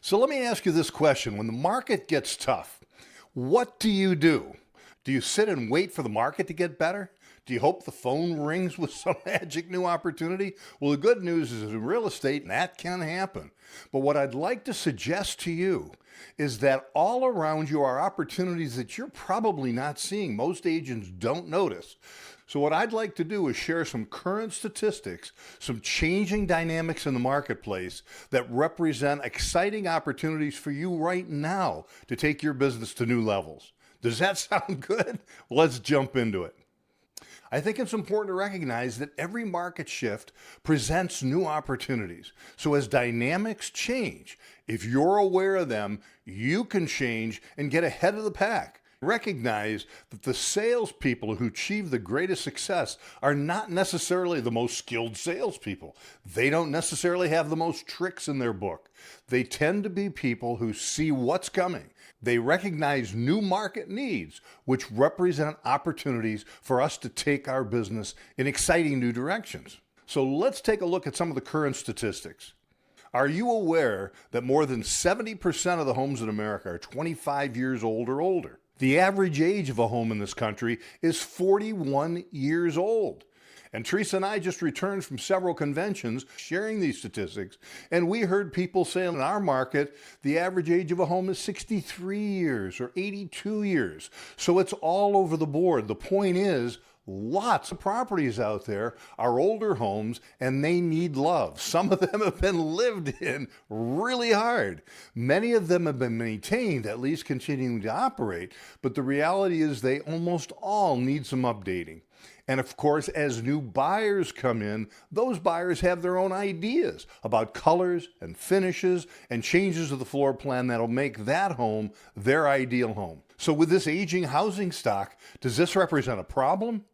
So let me ask you this question. When the market gets tough, what do you do? Do you sit and wait for the market to get better? Do you hope the phone rings with some magic new opportunity? Well, the good news is in real estate, that can happen. But what I'd like to suggest to you is that all around you are opportunities that you're probably not seeing. Most agents don't notice. So what I'd like to do is share some current statistics, some changing dynamics in the marketplace that represent exciting opportunities for you right now to take your business to new levels. Does that sound good? Let's jump into it. I think it's important to recognize that every market shift presents new opportunities. So as dynamics change, if you're aware of them, you can change and get ahead of the pack. Recognize that the salespeople who achieve the greatest success are not necessarily the most skilled salespeople. They don't necessarily have the most tricks in their book. They tend to be people who see what's coming. They recognize new market needs, which represent opportunities for us to take our business in exciting new directions. So let's take a look at some of the current statistics. Are you aware that more than 70% of the homes in America are 25 years old or older? The average age of a home in this country is 41 years old. And Teresa and I just returned from several conventions sharing these statistics, and we heard people say in our market, the average age of a home is 63 years or 82 years. So it's all over the board. The point is, lots of properties out there are older homes and they need love. Some of them have been lived in really hard. Many of them have been maintained, at least continuing to operate, but the reality is they almost all need some updating. And of course, as new buyers come in, those buyers have their own ideas about colors and finishes and changes to the floor plan that'll make that home their ideal home. So with this aging housing stock, does this represent a problem?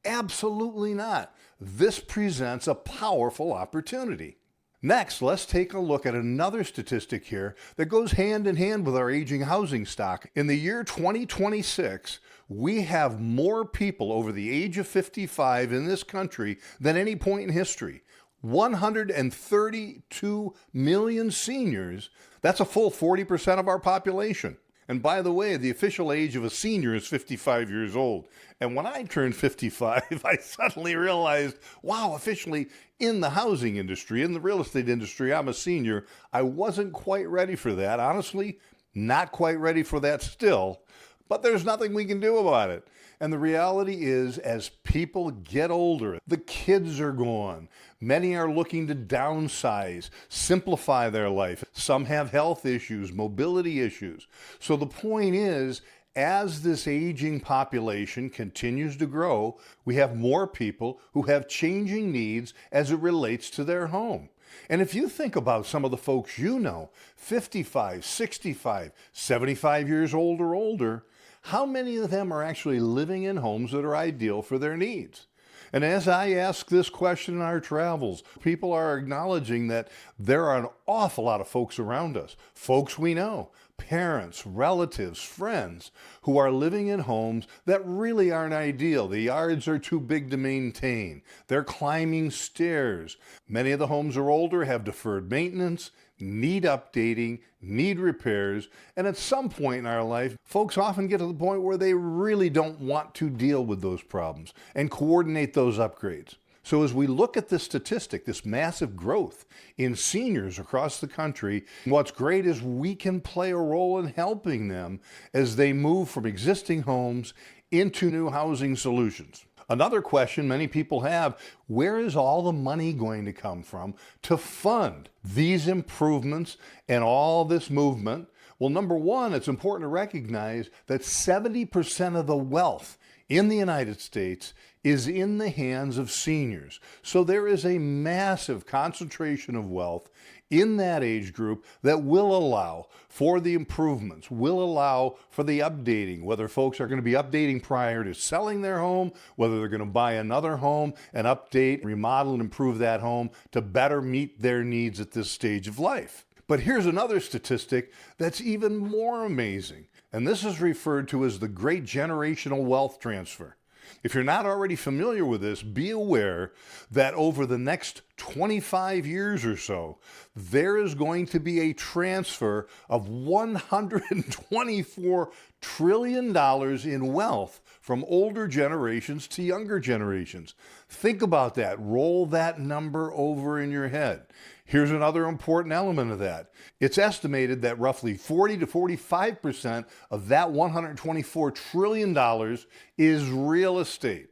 Absolutely not. This presents a powerful opportunity. Next, let's take a look at another statistic here that goes hand in hand with our aging housing stock. In the year 2026, we have more people over the age of 55 in this country than any point in history. 132 million seniors. That's a full 40% of our population. And by the way, the official age of a senior is 55 years old. And when I turned 55, I suddenly realized, wow, officially in the housing industry, in the real estate industry, I'm a senior. I wasn't quite ready for that. Honestly, not quite ready for that still. But there's nothing we can do about it. And the reality is, as people get older, the kids are gone. Many are looking to downsize, simplify their life. Some have health issues, mobility issues. So the point is, as this aging population continues to grow, we have more people who have changing needs as it relates to their home. And if you think about some of the folks you know, 55, 65, 75 years old or older, how many of them are actually living in homes that are ideal for their needs? And as I ask this question in our travels, people are acknowledging that there are an awful lot of folks around us, folks we know, parents, relatives, friends, who are living in homes that really aren't ideal. The yards are too big to maintain. They're climbing stairs. Many of the homes are older, have deferred maintenance, need updating, need repairs, and at some point in our life, folks often get to the point where they really don't want to deal with those problems and coordinate those upgrades. So as we look at this statistic, this massive growth in seniors across the country, what's great is we can play a role in helping them as they move from existing homes into new housing solutions. Another question many people have, where is all the money going to come from to fund these improvements and all this movement? Well, number one, it's important to recognize that 70% of the wealth in the United States is in the hands of seniors. So there is a massive concentration of wealth in that age group that will allow for the improvements, will allow for the updating, whether folks are going to be updating prior to selling their home, whether they're going to buy another home and update, remodel, and improve that home to better meet their needs at this stage of life. But here's another statistic that's even more amazing, and this is referred to as the Great Generational Wealth Transfer. If you're not already familiar with this, be aware that over the next 25 years or so, there is going to be a transfer of $124 trillion in wealth from older generations to younger generations. Think about that. Roll that number over in your head. Here's another important element of that. It's estimated that roughly 40 to 45% of that $124 trillion is real estate.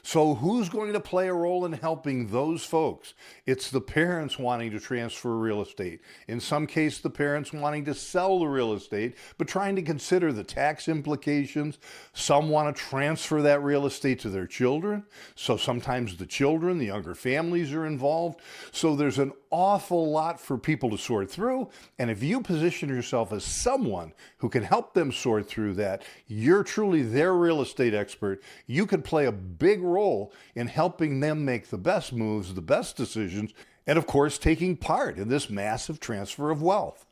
So who's going to play a role in helping those folks? It's the parents wanting to transfer real estate. In some cases, the parents wanting to sell the real estate, but trying to consider the tax implications. Some want to transfer that real estate to their children. So sometimes the children, the younger families are involved. So there's an awful lot for people to sort through. And if you position yourself as someone who can help them sort through that, you're truly their real estate expert. You could play a big role in helping them make the best moves, the best decisions, and of course, taking part in this massive transfer of wealth.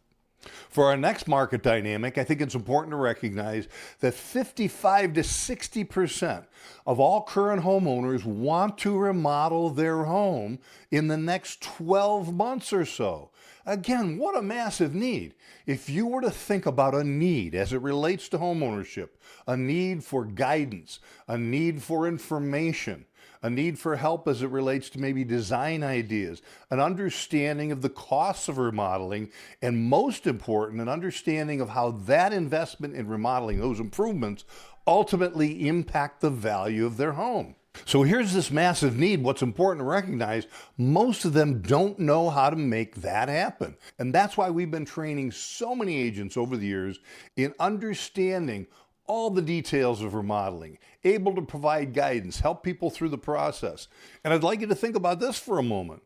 For our next market dynamic, I think it's important to recognize that 55 to 60% of all current homeowners want to remodel their home in the next 12 months or so. Again, what a massive need. If you were to think about a need as it relates to homeownership, a need for guidance, a need for information, a need for help as it relates to maybe design ideas, an understanding of the costs of remodeling, and most important, an understanding of how that investment in remodeling, those improvements, ultimately impact the value of their home. So here's this massive need. What's important to recognize, most of them don't know how to make that happen. And that's why we've been training so many agents over the years in understanding all the details of remodeling, able to provide guidance, help people through the process. And I'd like you to think about this for a moment.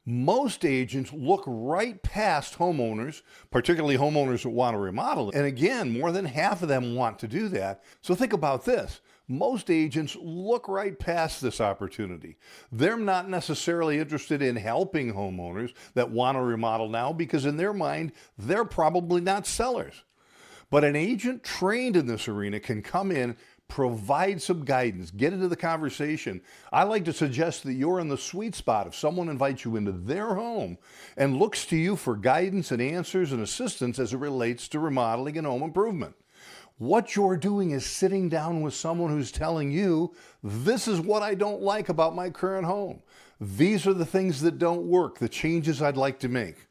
Most agents look right past homeowners, particularly homeowners that want to remodel. And again, more than half of them want to do that. So think about this. Most agents look right past this opportunity. They're not necessarily interested in helping homeowners that want to remodel now because in their mind, they're probably not sellers. But an agent trained in this arena can come in, provide some guidance, get into the conversation. I like to suggest that you're in the sweet spot if someone invites you into their home and looks to you for guidance and answers and assistance as it relates to remodeling and home improvement. What you're doing is sitting down with someone who's telling you, this is what I don't like about my current home. These are the things that don't work, the changes I'd like to make.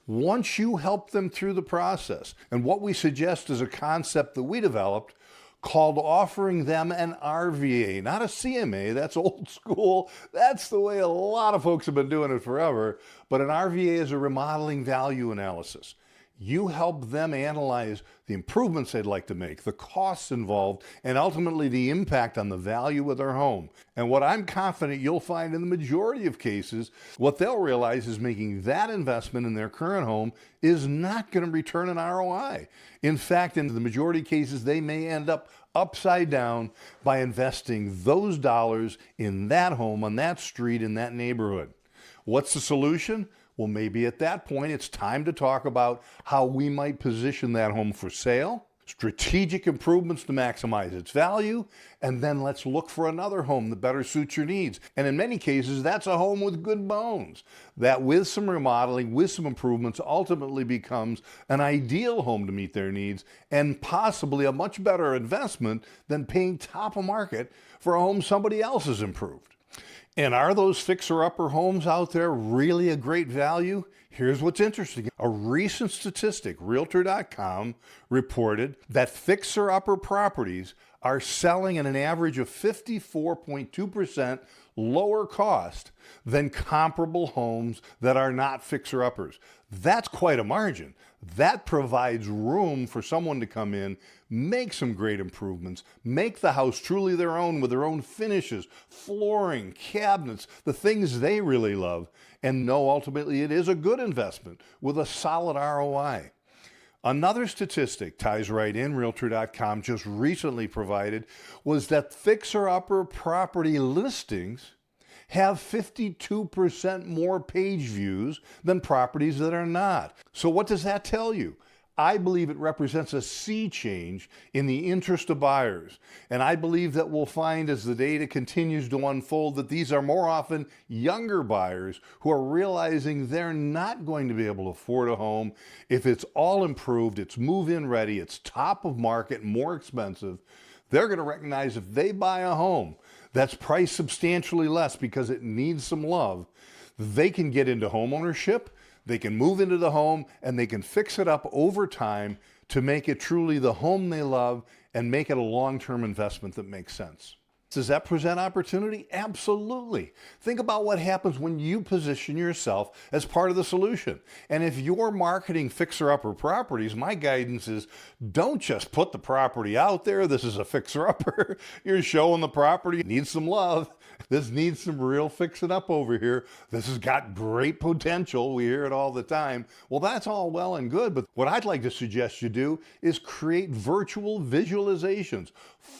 Once you help them through the process, and what we suggest is a concept that we developed called offering them an RVA, not a CMA, that's old school. That's the way a lot of folks have been doing it forever, but an RVA is a remodeling value analysis. You help them analyze the improvements they'd like to make, the costs involved, and ultimately the impact on the value of their home. And what I'm confident you'll find in the majority of cases, what they'll realize is making that investment in their current home is not going to return an ROI. In fact, in the majority of cases, they may end up upside down by investing those dollars in that home, on that street, in that neighborhood. What's the solution? Well, maybe at that point, it's time to talk about how we might position that home for sale, strategic improvements to maximize its value, and then let's look for another home that better suits your needs. And in many cases, that's a home with good bones that with some remodeling, with some improvements, ultimately becomes an ideal home to meet their needs and possibly a much better investment than paying top of market for a home somebody else has improved. And are those fixer-upper homes out there really a great value? Here's what's interesting. A recent statistic, Realtor.com, reported that fixer-upper properties are selling at an average of 54.2% lower cost than comparable homes that are not fixer-uppers. That's quite a margin. That provides room for someone to come in, make some great improvements, make the house truly their own with their own finishes, flooring, cabinets, the things they really love, and know ultimately it is a good investment with a solid ROI. Another statistic ties right in, Realtor.com just recently provided, was that fixer-upper property listings have 52% more page views than properties that are not. So what does that tell you? I believe it represents a sea change in the interest of buyers. And I believe that we'll find as the data continues to unfold that these are more often younger buyers who are realizing they're not going to be able to afford a home if it's all improved, it's move-in ready, it's top of market, more expensive. They're going to recognize if they buy a home that's priced substantially less because it needs some love, they can get into home ownership, they can move into the home, and they can fix it up over time to make it truly the home they love and make it a long-term investment that makes sense. Does that present opportunity? Absolutely. Think about what happens when you position yourself as part of the solution. And if you're marketing fixer-upper properties, my guidance is don't just put the property out there. This is a fixer-upper. You're showing the property. It needs some love. This needs some real fixing up over here. This has got great potential. We hear it all the time. Well, that's all well and good, but what I'd like to suggest you do is create virtual visualizations,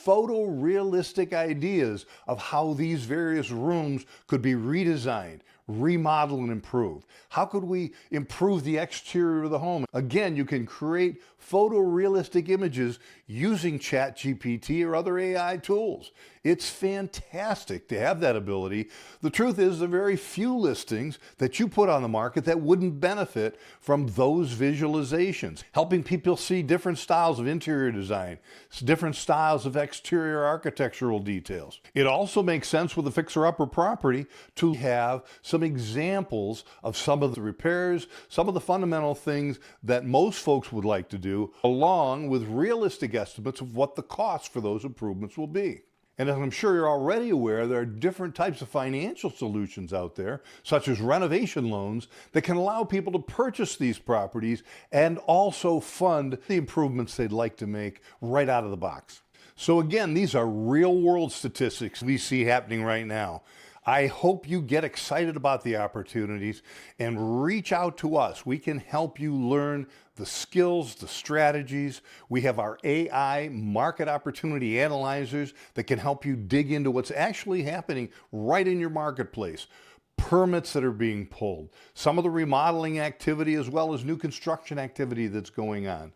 photorealistic ideas of how these various rooms could be redesigned, remodeled, and improved. How could we improve the exterior of the home? Again, you can create photorealistic images using 𝘃𝗵𝗶𝗃 or other AI tools. It's fantastic to have that ability. The truth is, there are very few listings that you put on the market that wouldn't benefit from those visualizations, helping people see different styles of interior design, different styles of exterior architectural details. It also makes sense with a fixer-upper property to have some examples of some of the repairs, some of the fundamental things that most folks would like to do, along with realistic estimates of what the cost for those improvements will be. And as I'm sure you're already aware, there are different types of financial solutions out there, such as renovation loans, that can allow people to purchase these properties and also fund the improvements they'd like to make right out of the box. So again, these are real-world statistics we see happening right now. I hope you get excited about the opportunities and reach out to us. We can help you learn the skills, the strategies. We have our AI market opportunity analyzers that can help you dig into what's actually happening right in your marketplace. Permits that are being pulled, some of the remodeling activity as well as new construction activity that's going on,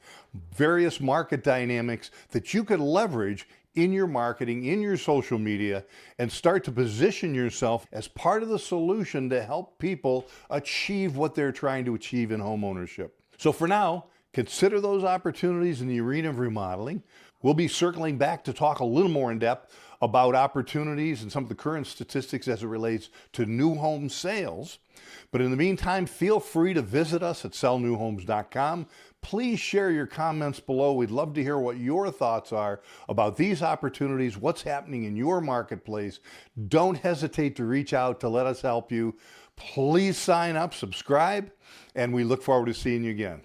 various market dynamics that you could leverage in your marketing, in your social media, and start to position yourself as part of the solution to help people achieve what they're trying to achieve in home ownership. So for now, consider those opportunities in the arena of remodeling. We'll be circling back to talk a little more in depth about opportunities and some of the current statistics as it relates to new home sales. But in the meantime, feel free to visit us at sellnewhomes.com. Please share your comments below. We'd love to hear what your thoughts are about these opportunities, what's happening in your marketplace. Don't hesitate to reach out to let us help you. Please sign up, subscribe, and we look forward to seeing you again.